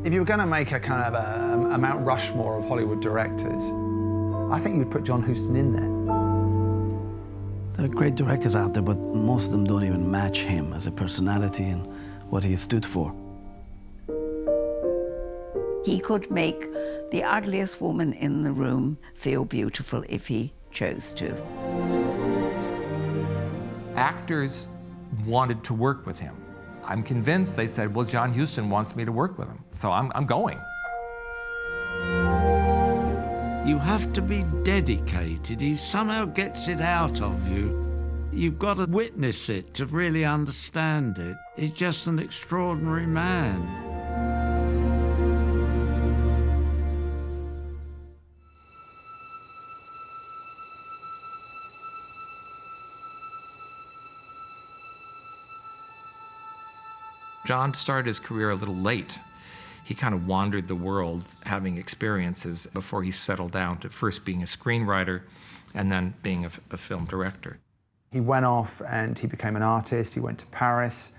If you were going to make a kind of a Mount Rushmore of Hollywood directors, I think you'd put John Huston in there. There are great directors out there, but most of them don't even match him as a personality and what he stood for. He could make the ugliest woman in the room feel beautiful if he chose to. Actors wanted to work with him. I'm convinced they said, well, John Huston wants me to work with him, so I'm going. You have to be dedicated. He somehow gets it out of you. You've got to witness it to really understand it. He's just an extraordinary man. John started his career a little late. He kind of wandered the world, having experiences before he settled down to first being a screenwriter and then being a film director. He went off and he became an artist. He went to Paris.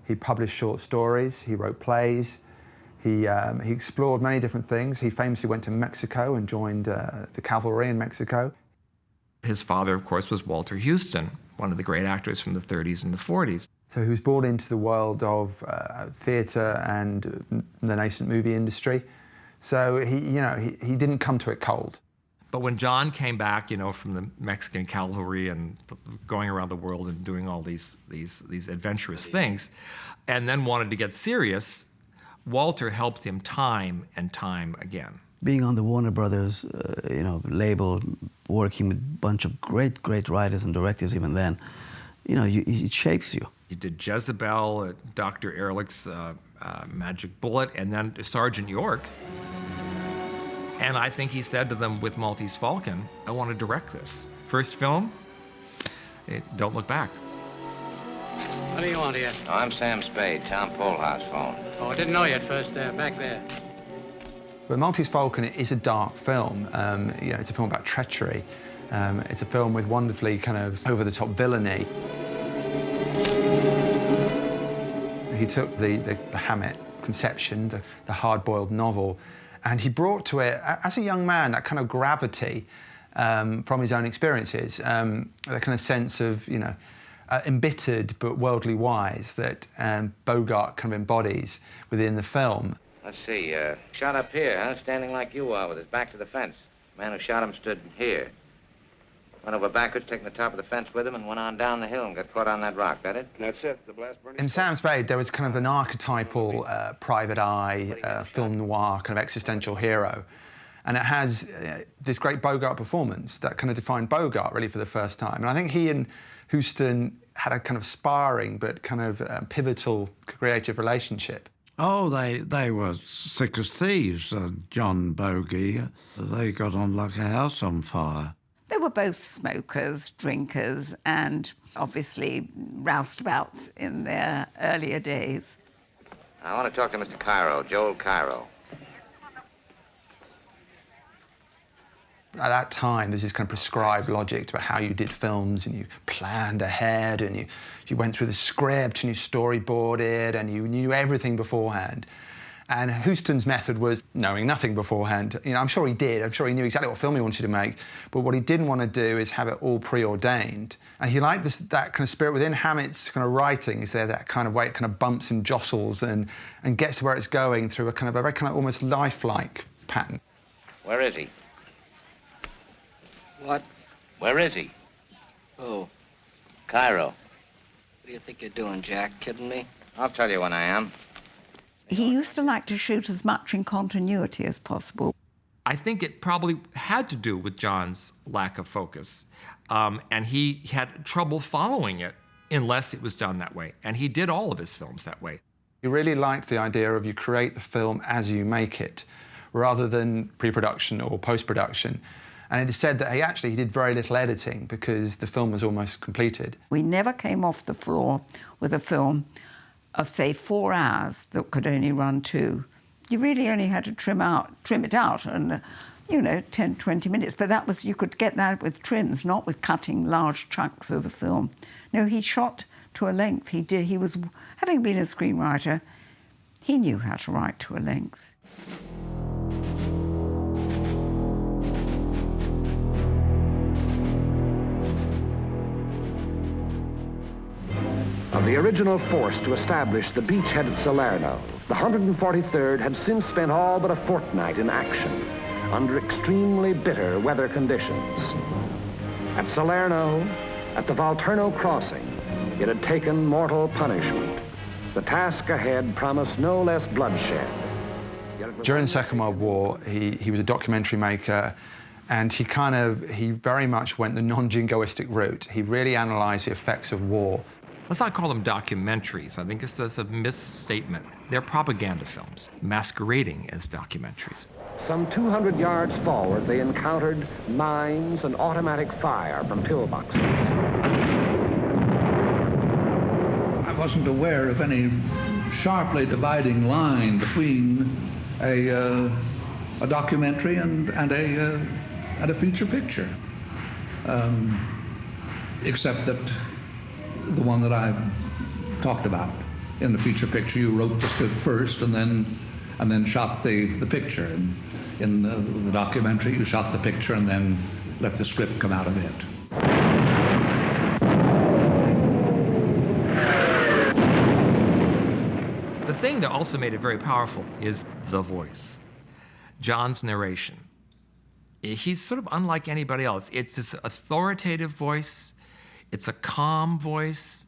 He published short stories. He wrote plays. He explored many different things. He famously went to Mexico and joined the cavalry in Mexico. His father, of course, was Walter Huston, one of the great actors from the 30s and the 40s. So he was brought into the world of theatre and the nascent movie industry. So he didn't come to it cold. But when John came back, from the Mexican cavalry and going around the world and doing all these adventurous things, and then wanted to get serious, Walter helped him time and time again. Being on the Warner Brothers, label, working with a bunch of great writers and directors even then, it shapes you. He did Jezebel, Dr. Ehrlich's Magic Bullet, and then Sergeant York. And I think he said to them with Maltese Falcon, I want to direct this. First film, don't look back. What do you want here? Oh, I'm Sam Spade, Tom Polhart's phone. Oh, I didn't know you at first there, back there. But Maltese Falcon is a dark film. It's a film about treachery. It's a film with wonderfully kind of over-the-top villainy. He took the Hammett conception, the hard-boiled novel, and he brought to it, as a young man, that kind of gravity from his own experiences, that kind of sense of, embittered but worldly wise that Bogart kind of embodies within the film. Let's see, shot up here, huh? Standing like you are with his back to the fence. The man who shot him stood here. Went over backwards, taking the top of the fence with him, and went on down the hill and got caught on that rock. That it? That's it, the blast burning. In Sam Spade, there was kind of an archetypal private eye, film noir, kind of existential hero. And it has this great Bogart performance that kind of defined Bogart, really, for the first time. And I think he and Huston had a kind of sparring but kind of pivotal creative relationship. Oh, they were sick as thieves, John Bogey. They got on like a house on fire. They were both smokers, drinkers, and obviously roustabouts in their earlier days. I want to talk to Mr. Cairo, Joel Cairo. At that time, there's this kind of prescribed logic to how you did films, and you planned ahead, and you went through the script, and you storyboarded, and you knew everything beforehand. And Huston's method was knowing nothing beforehand. I'm sure he did. I'm sure he knew exactly what film he wanted to make. But what he didn't want to do is have it all preordained. And he liked that kind of spirit within Hammett's kind of writing. Is there that kind of way it kind of bumps and jostles and gets to where it's going through a very kind of almost lifelike pattern. Where is he? What? Where is he? Oh. Cairo. What do you think you're doing, Jack? Kidding me? I'll tell you when I am. He used to like to shoot as much in continuity as possible. I think it probably had to do with John's lack of focus. And he had trouble following it unless it was done that way. And he did all of his films that way. He really liked the idea of you create the film as you make it, rather than pre-production or post-production. And it is said that he did very little editing because the film was almost completed. We never came off the floor with a film of, say, 4 hours that could only run 2. You really only had to trim it out and, 10, 20 minutes. But that was, you could get that with trims, not with cutting large chunks of the film. No, he shot to a length. He was, having been a screenwriter, he knew how to write to a length. Of the original force to establish the beachhead at Salerno, the 143rd had since spent all but a fortnight in action under extremely bitter weather conditions. At Salerno, at the Volturno crossing, it had taken mortal punishment. The task ahead promised no less bloodshed. During the Second World War, he was a documentary maker, and he very much went the non-jingoistic route. He really analysed the effects of war. Let's not call them documentaries. I think this is a misstatement. They're propaganda films, masquerading as documentaries. Some 200 yards forward, they encountered mines and automatic fire from pillboxes. I wasn't aware of any sharply dividing line between a documentary and a feature picture, except that the one that I talked about. In the feature picture, you wrote the script first and then shot the picture. And in the documentary, you shot the picture and then let the script come out of it. The thing that also made it very powerful is the voice. John's narration. He's sort of unlike anybody else. It's this authoritative voice. It's a calm voice,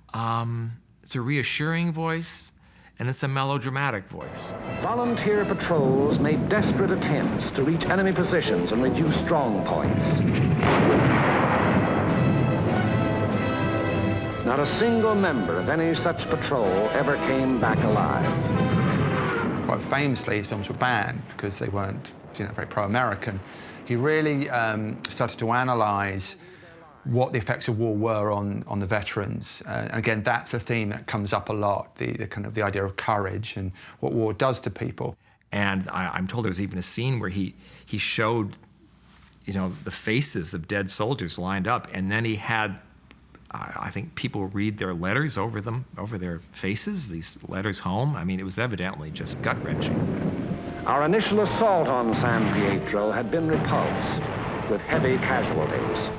it's a reassuring voice, and it's a melodramatic voice. Volunteer patrols made desperate attempts to reach enemy positions and reduce strong points. Not a single member of any such patrol ever came back alive. Quite famously, his films were banned because they weren't, very pro-American. He really started to analyse what the effects of war were on the veterans. And again, that's a theme that comes up a lot, the idea of courage and what war does to people. And I'm told there was even a scene where he showed, the faces of dead soldiers lined up, and then he had, I think, people read their letters over their faces, these letters home. I mean, it was evidently just gut-wrenching. Our initial assault on San Pietro had been repulsed with heavy casualties.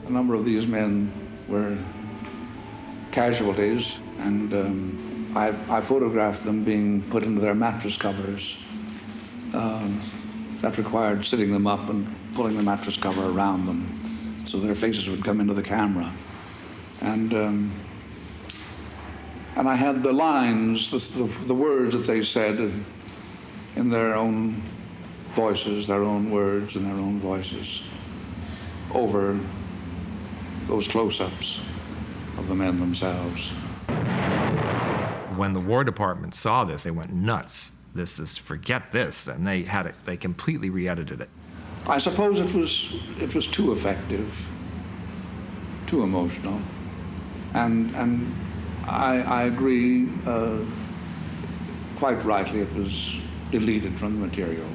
A number of these men were casualties, and I photographed them being put into their mattress covers. That required sitting them up and pulling the mattress cover around them so their faces would come into the camera. And I had the lines, the words that they said in their own voices, their own words and their own voices over those close-ups of the men themselves. When the War Department saw this, they went nuts. Forget this, and they completely re-edited it. I suppose it was too effective, too emotional, and I agree, quite rightly, it was deleted from the material,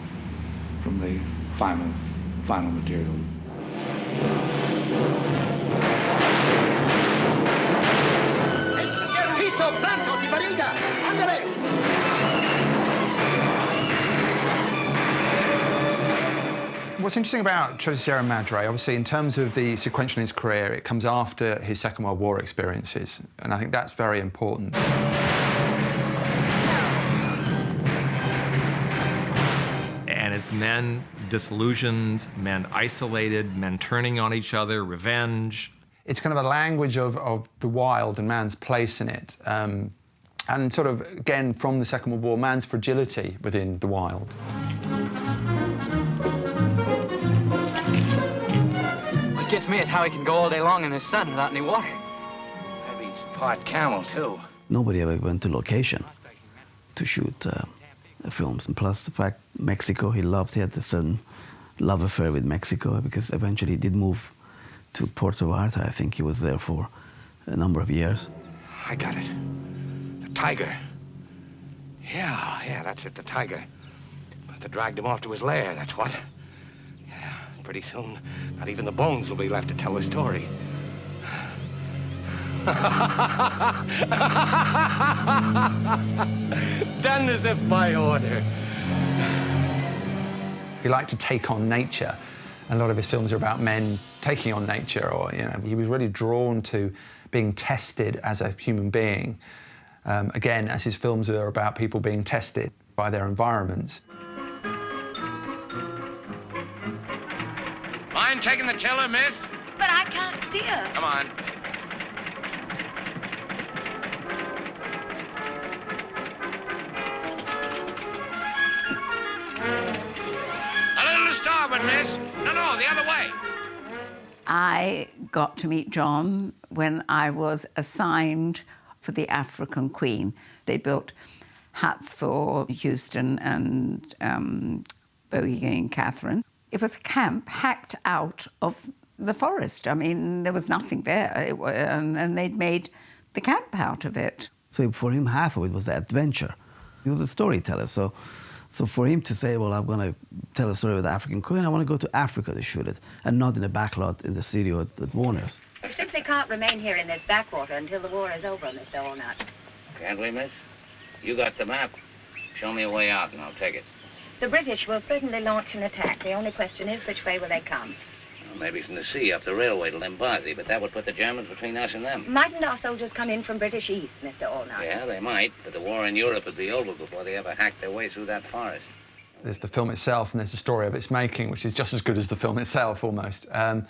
from the final material. What's interesting about Sierra Madre, obviously, in terms of the sequential in his career, it comes after his Second World War experiences, and I think that's very important. And it's men disillusioned, men isolated, men turning on each other, revenge. It's kind of a language of the wild and man's place in it. And sort of, again, from the Second World War, man's fragility within the wild. What gets me is how he can go all day long in the sun without any water. Maybe he's part camel, too. Nobody ever went to location to shoot films. And plus the fact Mexico, he had a certain love affair with Mexico, because eventually he did move to Puerto Vallarta. I think he was there for a number of years. I got it. The tiger. Yeah, that's it, the tiger. But they dragged him off to his lair, that's what. Yeah, pretty soon, not even the bones will be left to tell the story. Done as if by order. He liked to take on nature. A lot of his films are about men taking on nature, or, you know, he was really drawn to being tested as a human being. Again, as his films are about people being tested by their environments. Mind taking the tiller, miss? But I can't steer. Come on. A little to starboard, miss. No, the other way. I got to meet John when I was assigned for the African Queen. They built huts for Huston and Bogey and Catherine. It was a camp hacked out of the forest. I mean, there was nothing there, and they'd made the camp out of it. So for him, half of it was the adventure. He was a storyteller, so for him to say, well, I'm going to tell a story with the African Queen, I want to go to Africa to shoot it, and not in a backlot in the studio at Warner's. We simply can't remain here in this backwater until the war is over, Mr. Allnut. Can't we, miss? You got the map. Show me a way out and I'll take it. The British will certainly launch an attack. The only question is, which way will they come? Well, maybe from the sea up the railway to Limbazi, but that would put the Germans between us and them. Mightn't our soldiers come in from British East, Mr. Allnut? Yeah, they might, but the war in Europe would be over before they ever hacked their way through that forest. There's the film itself, and there's the story of its making, which is just as good as the film itself, almost. And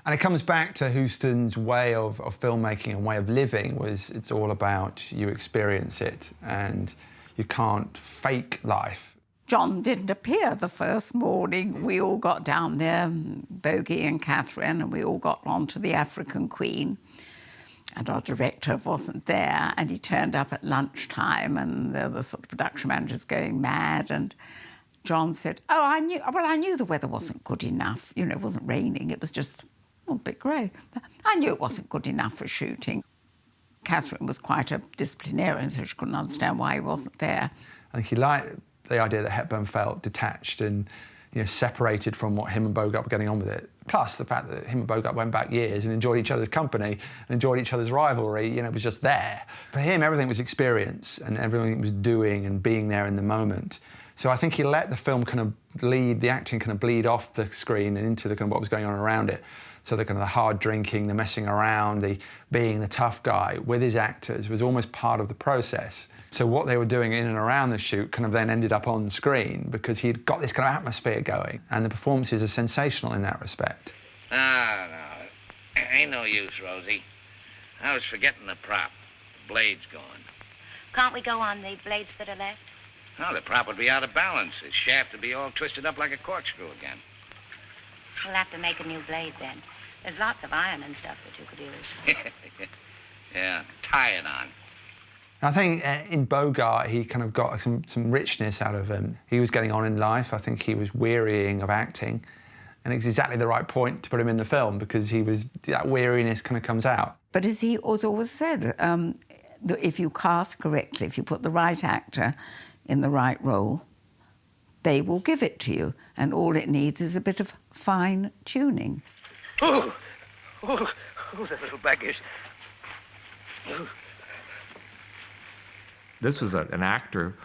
it comes back to Huston's way of filmmaking and way of living. It's all about you experience it, and you can't fake life. John didn't appear the first morning. We all got down there, Bogey and Catherine, and we all got on to the African Queen. And our director wasn't there, and he turned up at lunchtime, and the other sort of production managers going mad, and John said, oh, I knew the weather wasn't good enough. You know, it wasn't raining, it was just a bit grey. I knew it wasn't good enough for shooting. Catherine was quite a disciplinarian, so she couldn't understand why he wasn't there. I think he liked the idea that Hepburn felt detached and, you know, separated from what him and Bogart were getting on with it. Plus the fact that him and Bogart went back years and enjoyed each other's company and enjoyed each other's rivalry, you know, it was just there. For him, everything was experience and everything was doing and being there in the moment. So I think he let the film kind of bleed, the acting kind of bleed off the screen and into the kind of what was going on around it. So the kind of the hard drinking, the messing around, the being the tough guy with his actors was almost part of the process. So what they were doing in and around the shoot kind of then ended up on screen because he'd got this kind of atmosphere going, and the performances are sensational in that respect. No, ain't no use, Rosie. I was forgetting the prop. The blade's gone. Can't we go on the blades that are left? No, the prop would be out of balance. Its shaft would be all twisted up like a corkscrew again. We'll have to make a new blade then. There's lots of iron and stuff that you could use. Yeah, tie it on. I think in Bogart, he kind of got some richness out of him. He was getting on in life. I think he was wearying of acting. And it's exactly the right point to put him in the film because that weariness kind of comes out. But as he always said, if you cast correctly, if you put the right actor in the right role, they will give it to you. And all it needs is a bit of fine tuning. Oh, that little baggage. This was an actor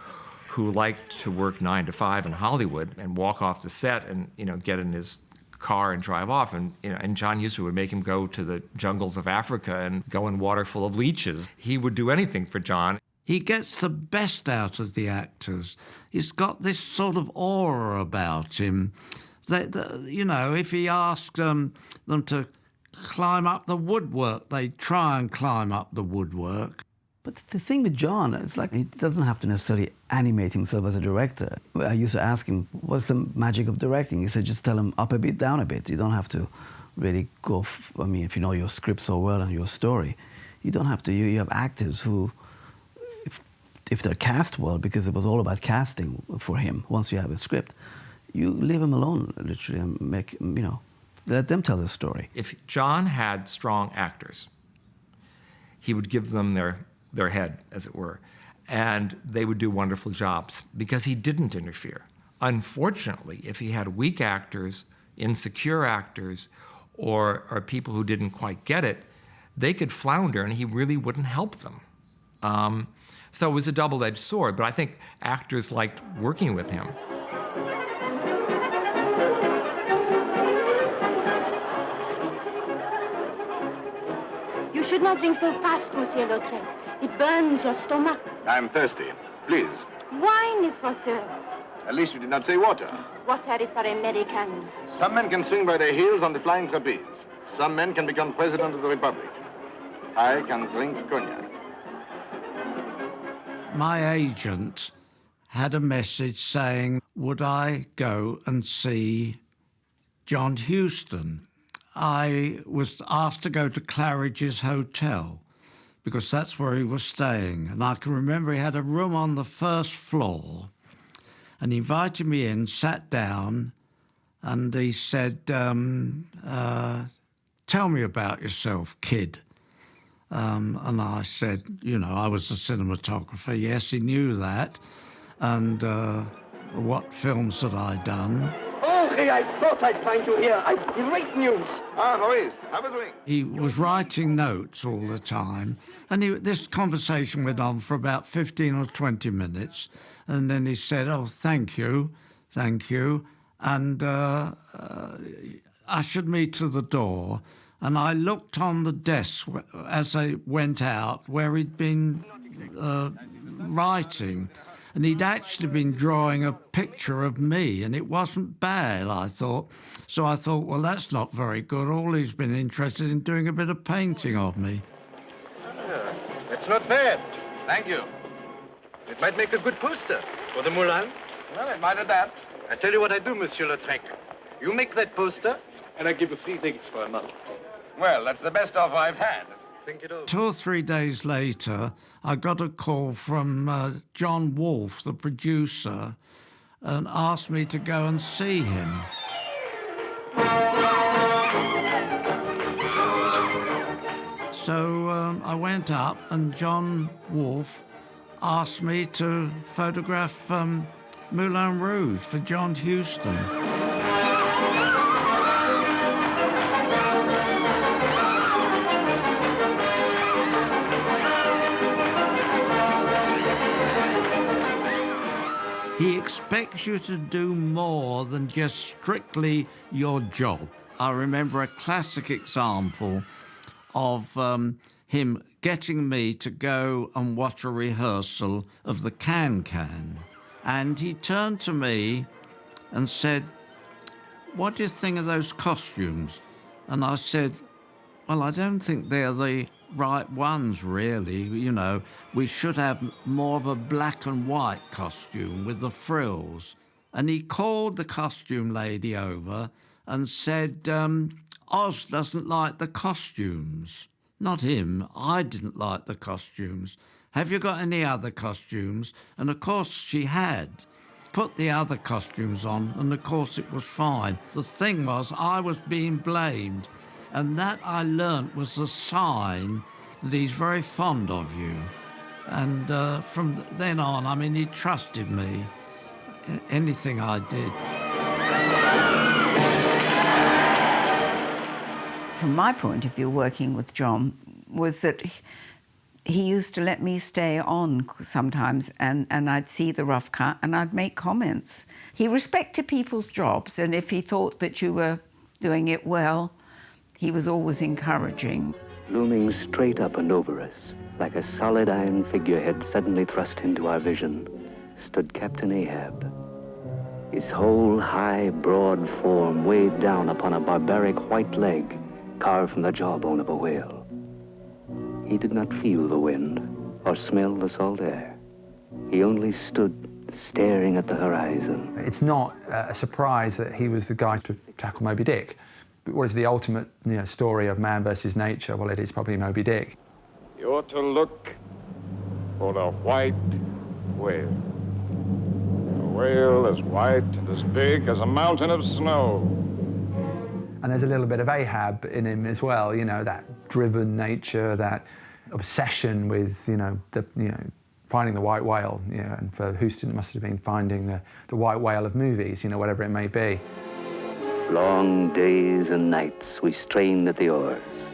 who liked to work 9 to 5 in Hollywood and walk off the set and, you know, get in his car and drive off. And, you know, and John Huston would make him go to the jungles of Africa and go in water full of leeches. He would do anything for John. He gets the best out of the actors. He's got this sort of aura about him that, you know, if he asks them to climb up the woodwork, they try and climb up the woodwork. But the thing with John, it's like he doesn't have to necessarily animate himself as a director. I used to ask him, what's the magic of directing? He said, just tell him up a bit, down a bit. You don't have to really go, I mean, if you know your script so well and your story, you don't have to, you have actors who, if they're cast well, because it was all about casting for him, once you have a script, you leave him alone, literally, and make, you know, let them tell the story. If John had strong actors, he would give them their head, as it were, and they would do wonderful jobs because he didn't interfere. Unfortunately, if he had weak actors, insecure actors, or people who didn't quite get it, they could flounder and he really wouldn't help them. So it was a double-edged sword, but I think actors liked working with him. You should not drink so fast, Monsieur Lautrec. It burns your stomach. I'm thirsty. Please. Wine is for thirst. At least you did not say water. Water is for Americans. Some men can swing by their heels on the flying trapeze. Some men can become president of the Republic. I can drink cognac. My agent had a message saying, would I go and see John Huston? I was asked to go to Claridge's Hotel because that's where he was staying. And I can remember he had a room on the first floor, and he invited me in, sat down, and he said, tell me about yourself, kid. And I said, you know, I was a cinematographer. Yes, he knew that. And what films had I done? Henri, I thought I'd find you here. I've great news. Ah, Maurice, have a drink. He was writing notes all the time. And this conversation went on for about 15 or 20 minutes. And then he said, oh, thank you. And ushered me to the door. And I looked on the desk as I went out where he'd been writing. And he'd actually been drawing a picture of me, and it wasn't bad, I thought. So I thought, well, that's not very good. All he's been interested in doing a bit of painting of me. That's not bad. Thank you. It might make a good poster for the Moulin. Well, it might have that. I tell you what I do, Monsieur Lautrec. You make that poster, and I give you free drinks for a month. Well, that's the best offer I've had. Think it over. 2 or 3 days later, I got a call from John Wolfe, the producer, and asked me to go and see him. So I went up, and John Wolfe asked me to photograph Moulin Rouge for John Huston. He expects you to do more than just strictly your job. I remember a classic example of him getting me to go and watch a rehearsal of the Can-Can. And he turned to me and said, what do you think of those costumes? And I said, well, I don't think they're the right ones, really. You know, we should have more of a black and white costume with the frills. And he called the costume lady over and said, Oz doesn't like the costumes. Not him. I didn't like the costumes. Have you got any other costumes? And of course she had. Put the other costumes on, and of course it was fine. The thing was, I was being blamed. And that, I learnt, was a sign that he's very fond of you. And from then on, I mean, he trusted me in anything I did. From my point of view, working with John, was that he used to let me stay on sometimes, and I'd see the rough cut and I'd make comments. He respected people's jobs, and if he thought that you were doing it well, he was always encouraging. Looming straight up and over us, like a solid iron figurehead suddenly thrust into our vision, stood Captain Ahab. His whole high, broad form weighed down upon a barbaric white leg carved from the jawbone of a whale. He did not feel the wind or smell the salt air. He only stood staring at the horizon. It's not a surprise that he was the guy to tackle Moby Dick. What is the ultimate story of man versus nature? Well, it is probably Moby Dick. You ought to look for the white whale. A whale as white and as big as a mountain of snow. And there's a little bit of Ahab in him as well, that driven nature, that obsession with, finding the white whale, and for Huston it must have been finding the white whale of movies, whatever it may be. Long days and nights we strained at the oars.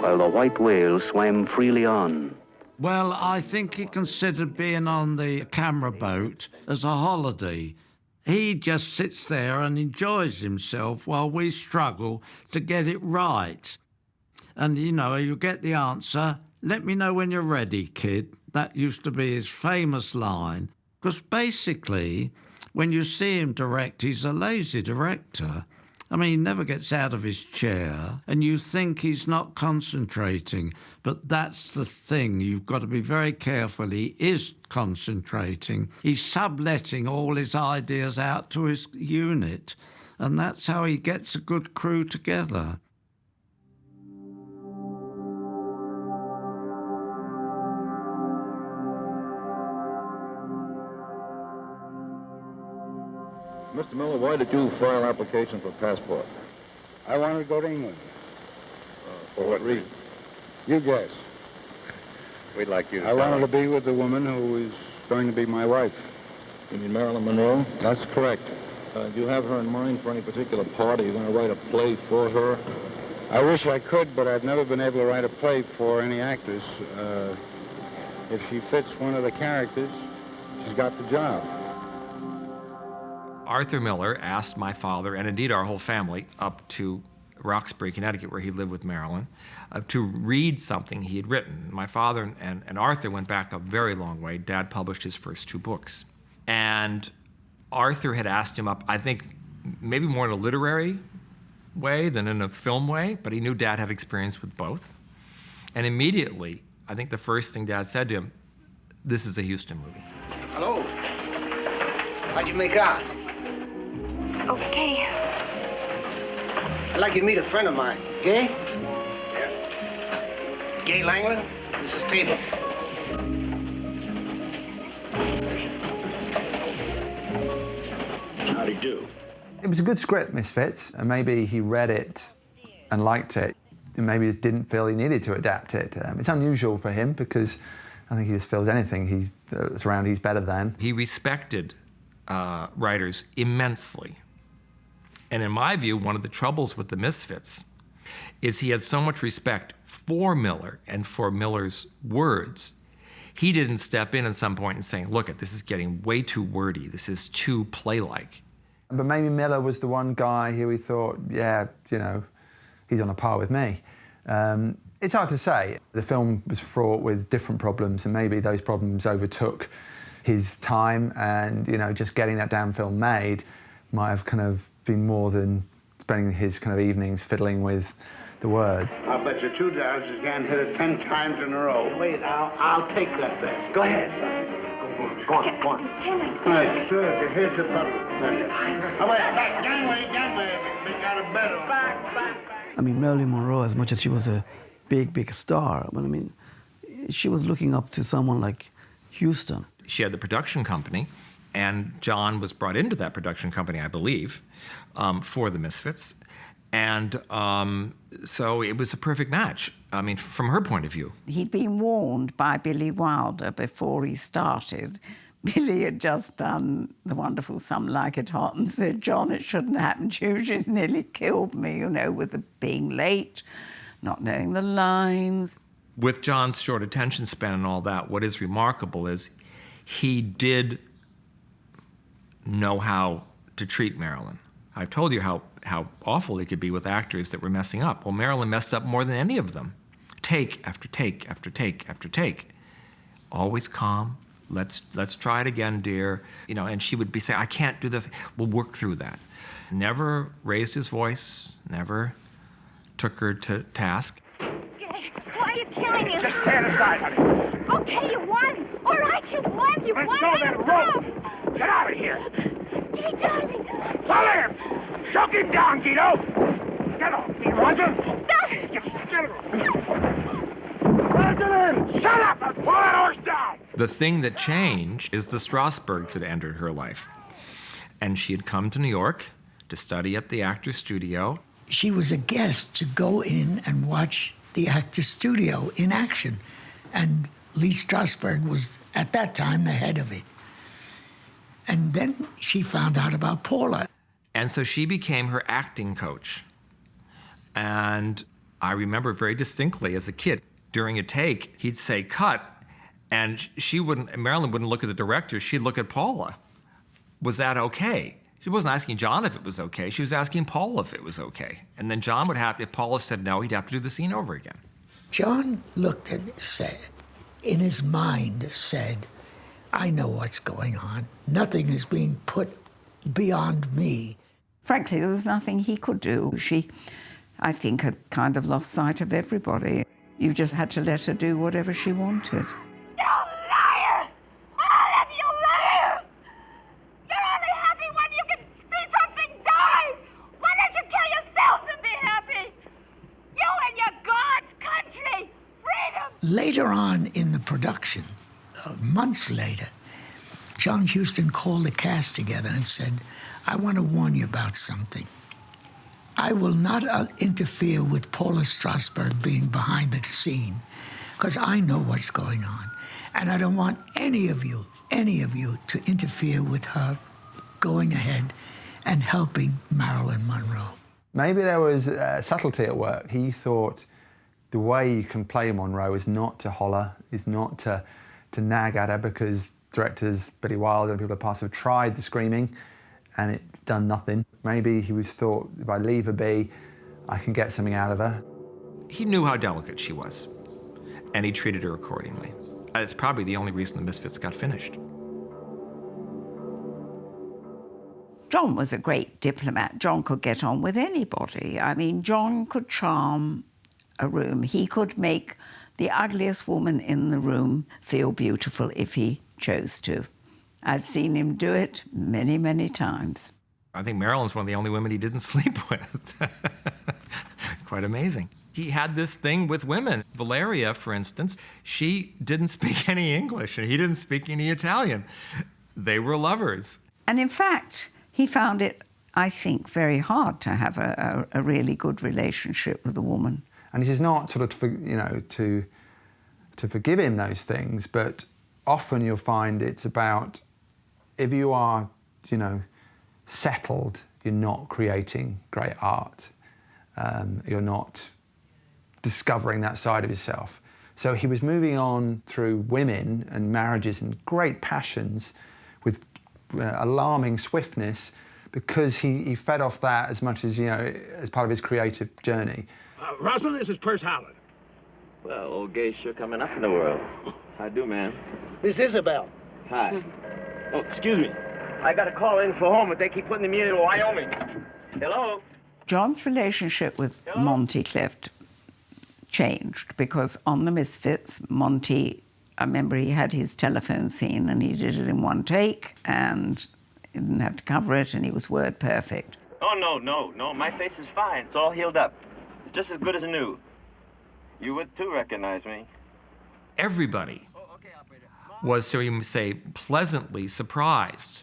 while the white whale swam freely on. Well, I think he considered being on the camera boat as a holiday. He just sits there and enjoys himself while we struggle to get it right. And, you know, you get the answer, "Let me know when you're ready, kid." That used to be his famous line. Because basically, when you see him direct, he's a lazy director. I mean, he never gets out of his chair, and you think he's not concentrating. But that's the thing. You've got to be very careful. He is concentrating. He's subletting all his ideas out to his unit, and that's how he gets a good crew together. Mr. Miller, why did you file application for passport? I wanted to go to England. For what reason? You guess. We'd like you to I wanted to be with the woman who is going to be my wife. You mean Marilyn Monroe? That's correct. Do you have her in mind for any particular part? Are you going to write a play for her? I wish I could, but I've never been able to write a play for any actress. If she fits one of the characters, she's got the job. Arthur Miller asked my father, and indeed our whole family, up to Roxbury, Connecticut, where he lived with Marilyn, to read something he had written. My father and Arthur went back a very long way. Dad published his first 2 books. And Arthur had asked him up, I think, maybe more in a literary way than in a film way, but he knew Dad had experience with both. And immediately, I think the first thing Dad said to him, "This is a Huston movie." Hello. How'd you make out? Okay. I'd like you to meet a friend of mine. Gay? Yeah. Gay Langland? This is Tabor. How'd he do? It was a good script, Misfits, and maybe he read it and liked it, and maybe didn't feel he needed to adapt it. It's unusual for him because I think he just feels anything that's around he's better than. He respected writers immensely. And in my view, one of the troubles with the Misfits is he had so much respect for Miller and for Miller's words. He didn't step in at some point and saying, "Look, this is getting way too wordy. This is too play-like." But maybe Miller was the one guy who he thought, yeah, you know, he's on a par with me. It's hard to say. The film was fraught with different problems, and maybe those problems overtook his time, and, you know, just getting that damn film made might have kind of been more than spending his kind of evenings fiddling with the words. I'll bet you $2 you can't hit it 10 times in a row. Wait, I'll take that bet. Go ahead. Go on. All right, sir, the head's a puppet. Oh, wait, gangway. We got a better. Back. I mean, Marilyn Monroe, as much as she was a big star, but I mean, she was looking up to someone like Huston. She had the production company, and John was brought into that production company, I believe, for the Misfits. And so it was a perfect match, I mean, from her point of view. He'd been warned by Billy Wilder before he started. Billy had just done The Wonderful Some Like It Hot and said, "John, it shouldn't happen to you. She's nearly killed me, you know, with the being late, not knowing the lines." With John's short attention span and all that, what is remarkable is he did know how to treat Marilyn. I've told you how awful he could be with actors that were messing up. Well, Marilyn messed up more than any of them. Take after take after take after take. Always calm. Let's try it again, dear. You know, and she would be saying, "I can't do this." We'll work through that. Never raised his voice, never took her to task. Why are you killing him? Just stand aside, honey. Okay, you won. All right, you won. You won. Let's go, that rope. Get out of here. Guido, darling. Follow him. Choke him down, Guido. Get off me, Roger. Stop. Get him. President, shut up and pull that horse down. The thing that changed is the Strasbergs had entered her life. And she had come to New York to study at the Actors Studio. She was a guest to go in and watch the Actors Studio in action. And Lee Strasberg was, at that time, the head of it. And then she found out about Paula. And so she became her acting coach. And I remember very distinctly as a kid, during a take, he'd say, cut, and Marilyn wouldn't look at the director, she'd look at Paula. Was that okay? She wasn't asking John if it was okay, she was asking Paula if it was okay. And then John would have, if Paula said no, he'd have to do the scene over again. John looked and said, in his mind said, I know what's going on. Nothing is being put beyond me. Frankly, there was nothing he could do. She, I think, had kind of lost sight of everybody. You just had to let her do whatever she wanted. You liars! All of you liars! You're only happy when you can see something die! Why don't you kill yourselves and be happy? You and your God's country! Freedom! Later on in the production, months later, John Huston called the cast together and said, I want to warn you about something. I will not interfere with Paula Strasberg being behind the scene, because I know what's going on. And I don't want any of you to interfere with her going ahead and helping Marilyn Monroe. Maybe there was subtlety at work. He thought the way you can play Monroe is not to holler, is not to nag at her, because directors, Billy Wilder and people at past have tried the screaming and it's done nothing. Maybe he was thought, if I leave her be, I can get something out of her. He knew how delicate she was, and he treated her accordingly. It's probably the only reason the Misfits got finished. John was a great diplomat. John could get on with anybody. I mean, John could charm a room. He could make the ugliest woman in the room feel beautiful if he chose to. I've seen him do it many, many times. I think Marilyn's one of the only women he didn't sleep with. Quite amazing. He had this thing with women. Valeria, for instance, she didn't speak any English and he didn't speak any Italian. They were lovers. And in fact, he found it, I think, very hard to have a really good relationship with a woman. And it is not sort of, to forgive him those things, but often you'll find it's about, if you are, settled, you're not creating great art. You're not discovering that side of yourself. So he was moving on through women and marriages and great passions with alarming swiftness, because he fed off that as much as, as part of his creative journey. Rosalind, this is Perce Howland. Well, old Gay's sure coming up in the world. How do, man? This is Isabel. Hi. Oh, excuse me. I got a call in for home, but they keep putting me in Wyoming. Hello? John's relationship with Monty Clift changed because on The Misfits, Monty, I remember he had his telephone scene and he did it in one take and he didn't have to cover it and he was word perfect. Oh, no. My face is fine. It's all healed up. It's just as good as new. You would, too, recognize me. Everybody was, so you say, pleasantly surprised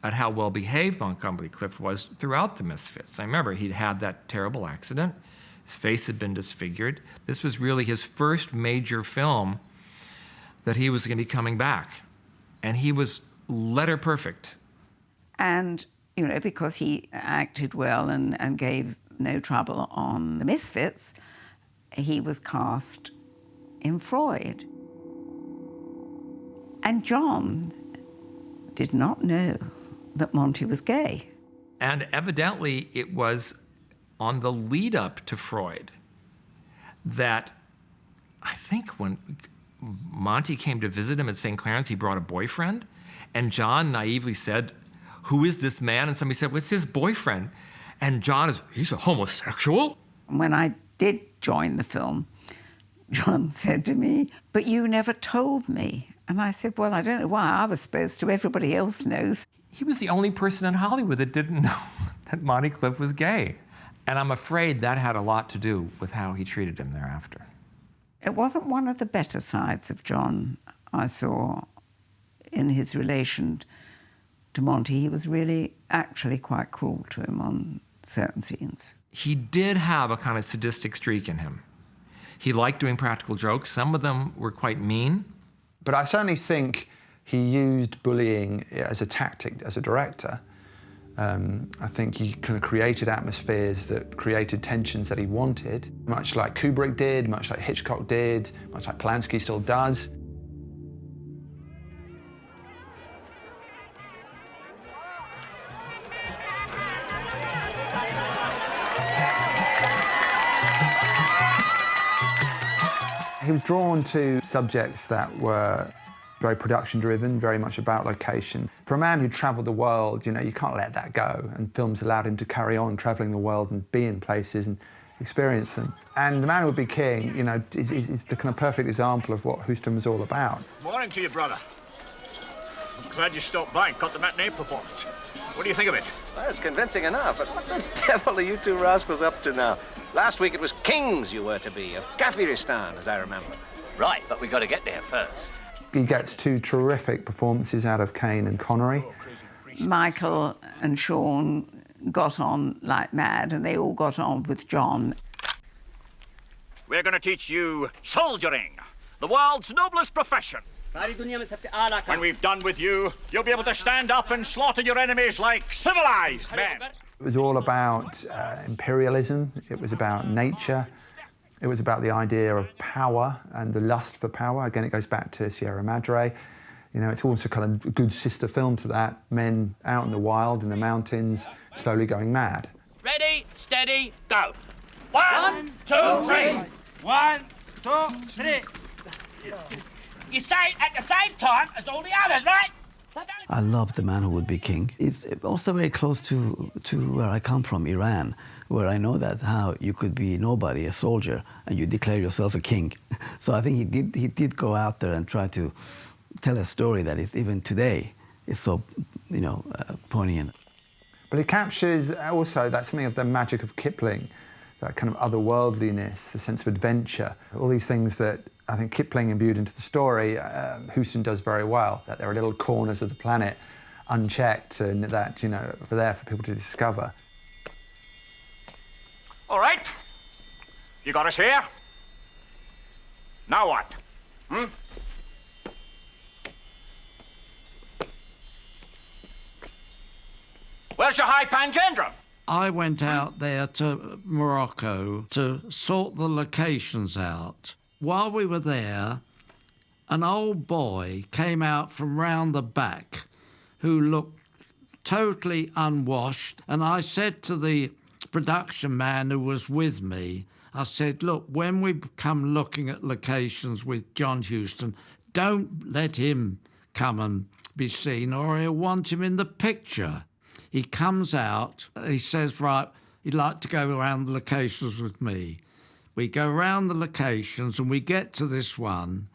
at how well-behaved Montgomery Clift was throughout The Misfits. I remember he'd had that terrible accident. His face had been disfigured. This was really his first major film that he was going to be coming back. And he was letter perfect. And, because he acted well and gave no trouble on The Misfits, he was cast in Freud. And John did not know that Monty was gay. And evidently it was on the lead up to Freud that I think when Monty came to visit him at St. Clarence, he brought a boyfriend. And John naively said, "Who is this man?" And somebody said, "Well, it's his boyfriend." And John he's a homosexual? When I did join the film, John said to me, "But you never told me." And I said, "Well, I don't know why. I was supposed to. Everybody else knows." He was the only person in Hollywood that didn't know that Monty Clift was gay. And I'm afraid that had a lot to do with how he treated him thereafter. It wasn't one of the better sides of John I saw in his relation to Monty. He was really actually quite cruel to him on certain scenes. He did have a kind of sadistic streak in him. He liked doing practical jokes. Some of them were quite mean. But I certainly think he used bullying as a tactic as a director, I think he kind of created atmospheres that created tensions that he wanted, much like Kubrick did, much like Hitchcock did, much like Polanski still does. He was drawn to subjects that were very production-driven, very much about location. For a man who travelled the world, you know, you can't let that go, and films allowed him to carry on travelling the world and be in places and experience them. And The Man Who Would Be King, you know, is the kind of perfect example of what Huston was all about. Morning to you, brother. I'm glad you stopped by and caught the matinee performance. What do you think of it? Well, it's convincing enough, but what the devil are you two rascals up to now? Last week it was kings you were to be, of Kafiristan, as I remember. Right, but we got to get there first. He gets two terrific performances out of Caine and Connery. Michael and Sean got on like mad, and they all got on with John. We're going to teach you soldiering, the world's noblest profession. When we've done with you, you'll be able to stand up and slaughter your enemies like civilized men. It was all about imperialism, it was about nature, it was about the idea of power and the lust for power. Again, it goes back to Sierra Madre. You know, it's also kind of a good sister film to that. Men out in the wild, in the mountains, slowly going mad. Ready, steady, go. 1, 2, 3. 1, 2, 3. You say it at the same time as all the others, right? I love The Man Who Would Be King. It's also very close to where I come from, Iran, where I know that how you could be nobody, a soldier, and you declare yourself a king. So I think he did go out there and try to tell a story that is, even today, is so, you know, poignant. But it captures also that something of the magic of Kipling, that kind of otherworldliness, the sense of adventure, all these things that I think Kipling imbued into the story, Huston does very well, that there are little corners of the planet unchecked and that, you know, are there for people to discover. All right. You got us here. Now what? Where's your high pangendrum? I went out there to Morocco to sort the locations out. While we were there, an old boy came out from round the back who looked totally unwashed, and I said to the production man who was with me, I said, look, when we come looking at locations with John Huston, don't let him come and be seen or he'll want him in the picture. He comes out, he says, right, he'd like to go around the locations with me. We go around the locations and we get to this one,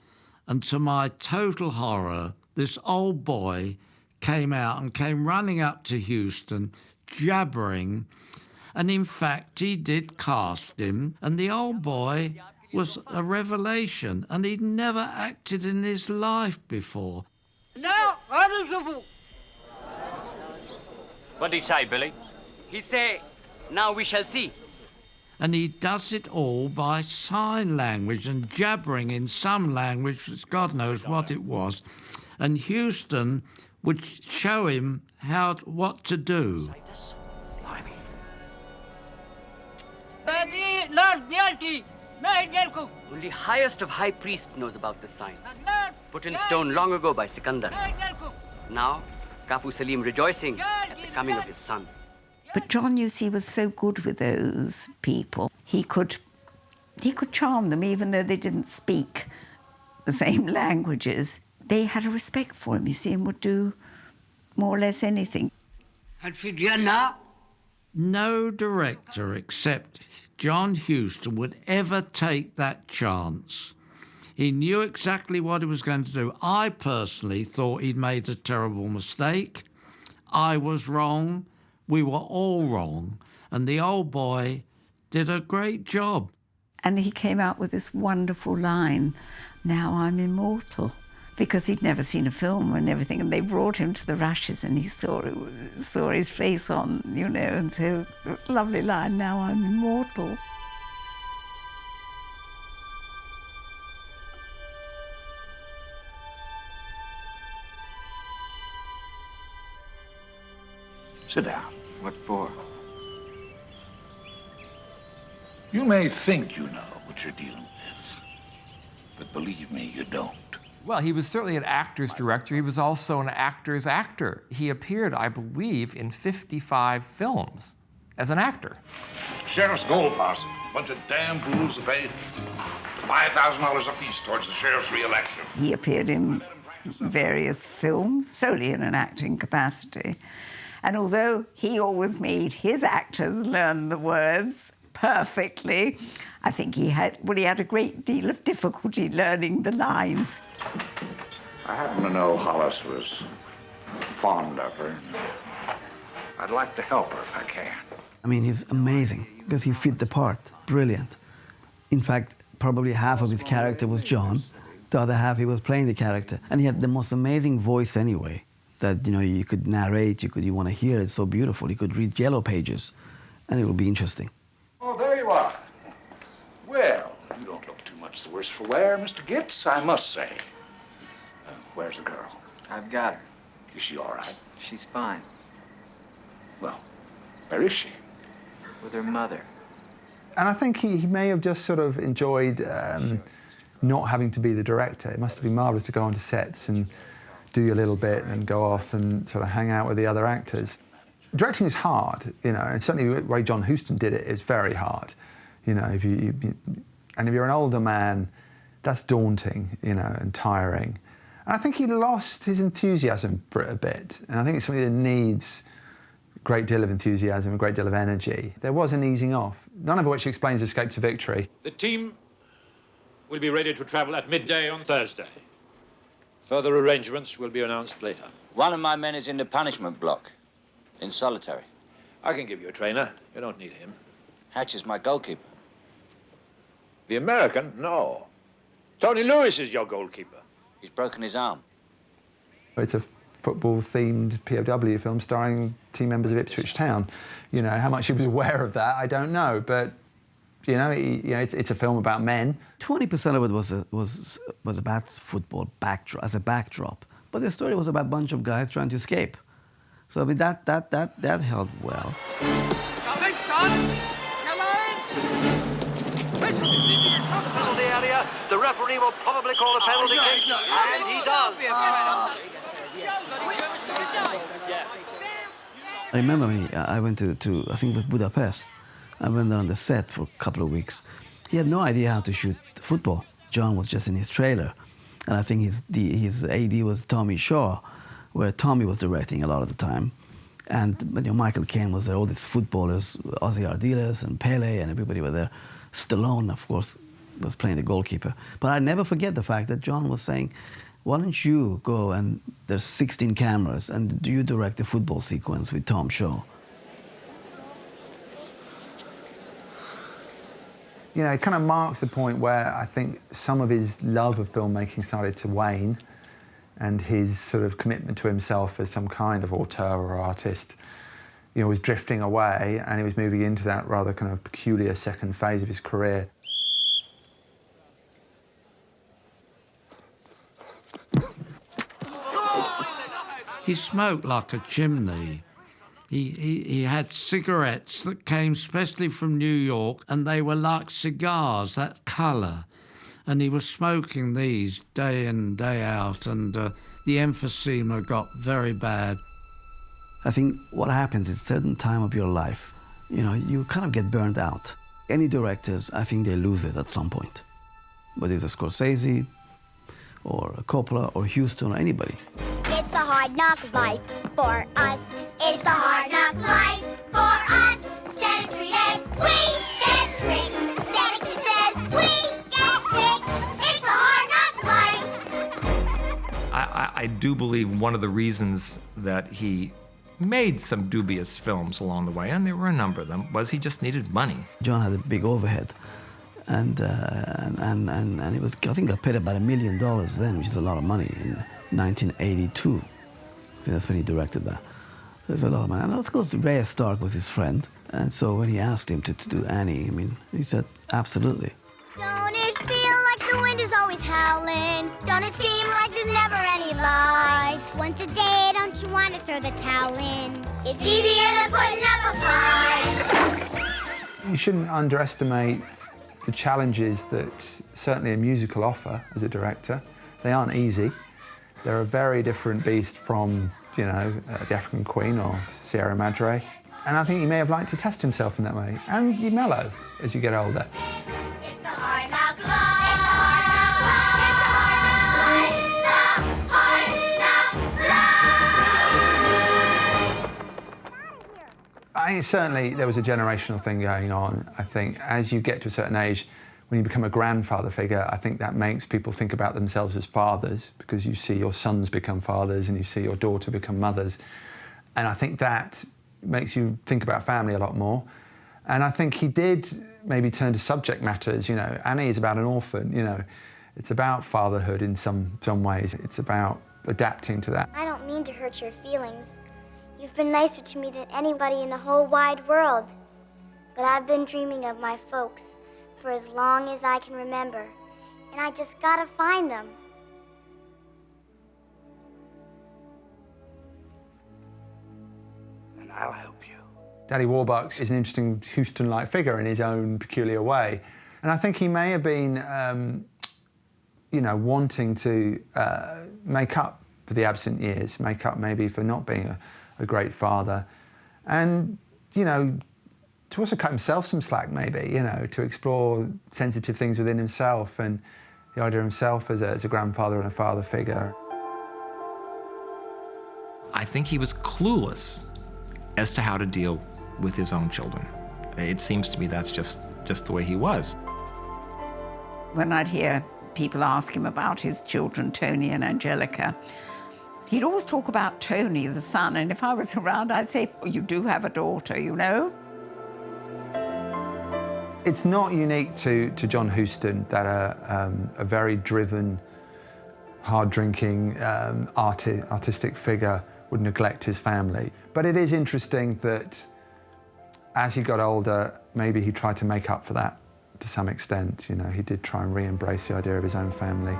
and to my total horror, this old boy came out and came running up to Huston, jabbering, and in fact he did cast him, and the old boy was a revelation, and he'd never acted in his life before. Now, what did he say, Billy? He say, now we shall see. And he does it all by sign language and jabbering in some language, which God knows what it was. And Huston would show him what to do. Only highest of high priest knows about the sign. Put in stone long ago by Sikandar. Now, Kafu Salim rejoicing at the coming of his son. But John, you see, was so good with those people. He could charm them, even though they didn't speak the same languages. They had a respect for him, you see, and would do more or less anything. No director except John Huston would ever take that chance. He knew exactly what he was going to do. I personally thought he'd made a terrible mistake. I was wrong. We were all wrong. And the old boy did a great job. And he came out with this wonderful line, now I'm immortal, because he'd never seen a film and everything, and they brought him to the rushes and he saw his face on, you know, and so it was a lovely line, now I'm immortal. Sit down. What for? You may think you know what you're dealing with, but believe me, you don't. Well, he was certainly an actor's director. He was also an actor's actor. He appeared, I believe, in 55 films as an actor. Sheriff's gold posse. Bunch of damn fools to pay $5,000 apiece towards the sheriff's re-election. He appeared in various films, solely in an acting capacity. And although he always made his actors learn the words perfectly, I think he had a great deal of difficulty learning the lines. I happen to know Hollis was fond of her. I'd like to help her if I can. I mean, he's amazing because he fit the part. Brilliant. In fact, probably half of his character was John. The other half, he was playing the character. And he had the most amazing voice anyway, that, you know, you could narrate, you want to hear it so beautiful. You could read yellow pages, and it would be interesting. Oh, there you are. Well, you don't look too much the worse for wear, Mr. Gitz, I must say. Where's the girl? I've got her. Is she all right? She's fine. Well, where is she? With her mother. And I think he may have just sort of enjoyed not having to be the director. It must have been marvellous to go onto sets and do your little bit and go off and sort of hang out with the other actors. Directing is hard, you know, and certainly the way John Huston did it is very hard. You know, if you're an older man, that's daunting, you know, and tiring. And I think he lost his enthusiasm for it a bit. And I think it's something that needs a great deal of enthusiasm, a great deal of energy. There was an easing off, none of which explains Escape to Victory. The team will be ready to travel at midday on Thursday. Further arrangements will be announced later. One of my men is in the punishment block, in solitary. I can give you a trainer. You don't need him. Hatch is my goalkeeper. The American? No. Tony Lewis is your goalkeeper. He's broken his arm. It's a football-themed POW film starring team members of Ipswich Town. You know, how much he was aware of that, I don't know, but you know, it's a film about men. 20% of it was about football as a backdrop, but the story was about a bunch of guys trying to escape. So I mean that held well. Coming, son! Penalty area. The referee will probably call a penalty kick, and he does. I remember when I went to I think it was Budapest. I went there on the set for a couple of weeks. He had no idea how to shoot football. John was just in his trailer. And I think his AD was Tommy Shaw, where Tommy was directing a lot of the time. And you know, Michael Caine was there, all these footballers, Ozzy Ardiles and Pele, and everybody were there. Stallone, of course, was playing the goalkeeper. But I never forget the fact that John was saying, why don't you go and there's 16 cameras and do you direct the football sequence with Tom Shaw? You know, it kind of marks the point where I think some of his love of filmmaking started to wane, and his sort of commitment to himself as some kind of auteur or artist, you know, was drifting away, and he was moving into that rather kind of peculiar second phase of his career. He smoked like a chimney. He had cigarettes that came specially from New York, and they were like cigars, that colour. And he was smoking these day in, day out, and the emphysema got very bad. I think what happens at a certain time of your life, you know, you kind of get burned out. Any directors, I think they lose it at some point. Whether it's a Scorsese, or a Coppola, or Huston, or anybody. It's the hard knock life for us. It's the hard knock life for us. Static treated, we get drinks. Static says we get drinks. It's the hard knock life. I do believe one of the reasons that he made some dubious films along the way, and there were a number of them, was he just needed money. John had a big overhead. And it was, I think I paid about $1 million then, which is a lot of money, in 1982. I think that's when he directed that. There's a lot of money. And of course, Ray Stark was his friend. And so when he asked him to do Annie, I mean, he said, absolutely. Don't it feel like the wind is always always howling. Don't it seem like there's never any light? Once a day, don't you want to throw the towel in? It's easier than putting up a fight. You shouldn't underestimate the challenges that certainly a musical offer as a director. They aren't easy. They're a very different beast from, you know, the African Queen or Sierra Madre. And I think he may have liked to test himself in that way. And you mellow as you get older. It's the Hard Knock Life. It's the Hard Knock Life. I think certainly there was a generational thing going on. I think as you get to a certain age, when you become a grandfather figure, I think that makes people think about themselves as fathers, because you see your sons become fathers and you see your daughter become mothers. And I think that makes you think about family a lot more. And I think he did maybe turn to subject matters. You know, Annie is about an orphan, you know. It's about fatherhood in some ways. It's about adapting to that. I don't mean to hurt your feelings. You've been nicer to me than anybody in the whole wide world. But I've been dreaming of my folks for as long as I can remember, and I just gotta find them. And I'll help you. Daddy Warbucks is an interesting Huston-like figure in his own peculiar way. And I think he may have been, you know, wanting to make up for the absent years, make up maybe for not being a great father. And, you know, to also cut himself some slack, maybe, you know, to explore sensitive things within himself and the idea of himself as a grandfather and a father figure. I think he was clueless as to how to deal with his own children. It seems to me that's just the way he was. When I'd hear people ask him about his children, Tony and Angelica, he'd always talk about Tony, the son, and if I was around, I'd say, oh, you do have a daughter, you know? It's not unique to John Huston that a very driven, hard-drinking, artistic figure would neglect his family. But it is interesting that as he got older, maybe he tried to make up for that to some extent. You know, he did try and re-embrace the idea of his own family.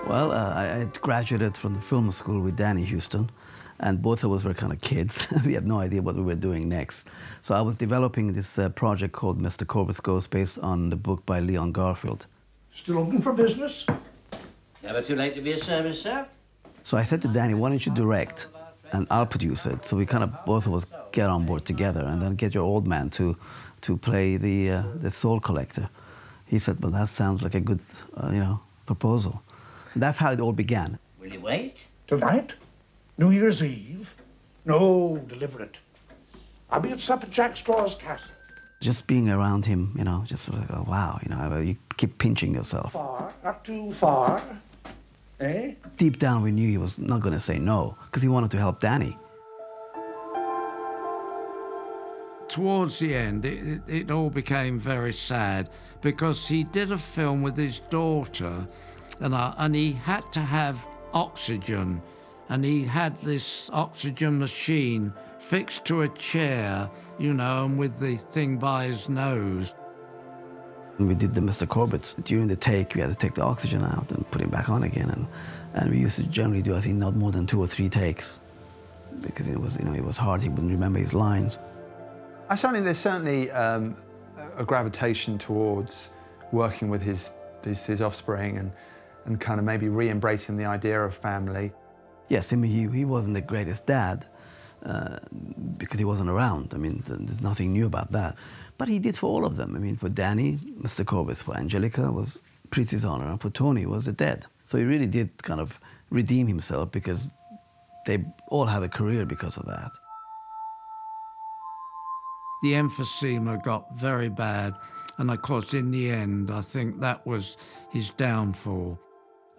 Well, I graduated from the film school with Danny Huston, and both of us were kind of kids. We had no idea what we were doing next. So I was developing this project called Mr. Corbett's Ghost, based on the book by Leon Garfield. Still open for business? Never too late to be of service, sir. So I said to Danny, why don't you direct and I'll produce it? So we kind of, both of us get on board together and then get your old man to play the soul collector. He said, well, that sounds like a good, you know, proposal. And that's how it all began. Will you wait? Tonight? New Year's Eve? No, deliberate. I'll be at supper at Jack Straw's castle. Just being around him, you know, just like, oh, wow, you know, you keep pinching yourself. Far, not too far. Eh? Deep down, we knew he was not going to say no, because he wanted to help Danny. Towards the end, it all became very sad, because he did a film with his daughter, and he had to have oxygen, and he had this oxygen machine fixed to a chair, you know, and with the thing by his nose. We did the Mr. Corbett's. During the take, we had to take the oxygen out and put him back on again, and we used to generally do, I think, not more than 2 or 3 takes, because it was, you know, it was hard. He wouldn't remember his lines. There's certainly a gravitation towards working with his offspring and kind of maybe re-embracing the idea of family. Yes, I mean, he wasn't the greatest dad because he wasn't around. I mean, there's nothing new about that. But he did for all of them. I mean, for Danny, Mr. Corbett, for Angelica was Pretty's honor, and for Tony was the dead. So he really did kind of redeem himself, because they all have a career because of that. The emphysema got very bad, and of course, in the end, I think that was his downfall.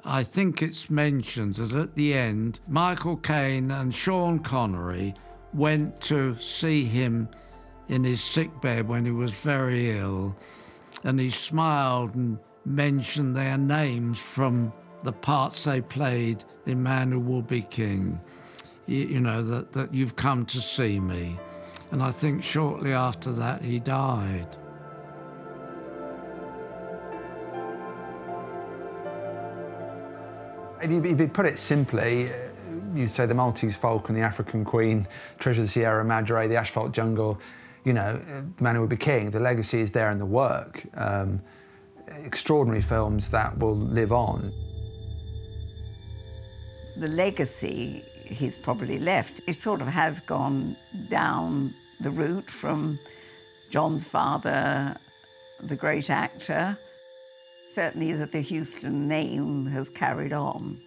I think it's mentioned that at the end, Michael Caine and Sean Connery went to see him in his sickbed when he was very ill, and he smiled and mentioned their names from the parts they played in Man Who Will Be King. You know, that you've come to see me. And I think shortly after that he died. If you put it simply, you say the Maltese Falcon, the African Queen, Treasure of the Sierra Madre, the Asphalt Jungle, you know, Man Who Would Be King, the legacy is there in the work. Extraordinary films that will live on. The legacy he's probably left, it sort of has gone down the route from John's father, the great actor. Certainly that the Huston name has carried on.